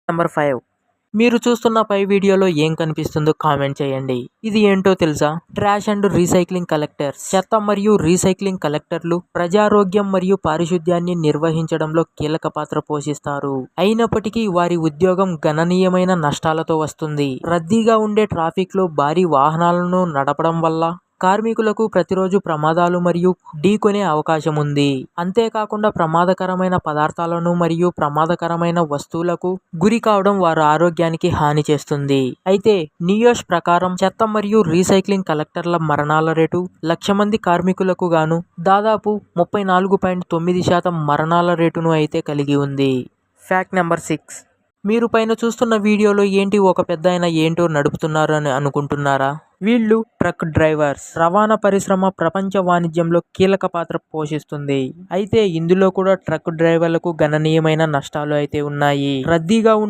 Number 5. మీరు చూస్తున్న పై వీడియోలో ఏం కనిపిస్తుందో కామెంట్ చేయండి. ఇది ఏంటో తెలుసా? Trash and recycling collectors. చెత్త మరియు రీసైక్లింగ్ కలెక్టర్లు ప్రజారోగ్యం మరియు పారిశుద్ధ్యాన్ని నిర్వహించడంలో కీలక పాత్ర పోషిస్తారు. అయినప్పటికీ వారి ఉద్యోగం గణనీయమైన నష్టాలతో వస్తుంది. రద్దీగా ఉండే ట్రాఫిక్ లో భారీ వాహనాలను నడపడం వల్ల కార్మికులకు ప్రతిరోజు ప్రమాదాలు మరియు ఢీకొనే అవకాశం ఉంది. అంతేకాకుండా ప్రమాదకరమైన పదార్థాలను మరియు ప్రమాదకరమైన వస్తువులకు గురి కావడం వారి ఆరోగ్యానికి హాని చేస్తుంది. అయితే నియోష్ ప్రకారం చెత్త మరియు రీసైక్లింగ్ కలెక్టర్ల మరణాల రేటు 1,00,000 మంది కార్మికులకు గాను దాదాపు 34.9% మరణాల రేటును అయితే కలిగి ఉంది. Fact number 6. మీరు పైన చూస్తున్న వీడియోలో ఏంటి ఒక పెద్దాయన ఏంటో నడుపుతున్నారు అని అనుకుంటున్నారా? వీళ్ళు ట్రక్ డ్రైవర్స్. రవాణా పరిశ్రమ ప్రపంచ వాణిజ్యంలో కీలక పాత్ర పోషిస్తుంది. అయితే ఇందులో కూడా ట్రక్ డ్రైవర్లకు గణనీయమైన నష్టాలు అయితే ఉన్నాయి. రద్దీగా ఉండే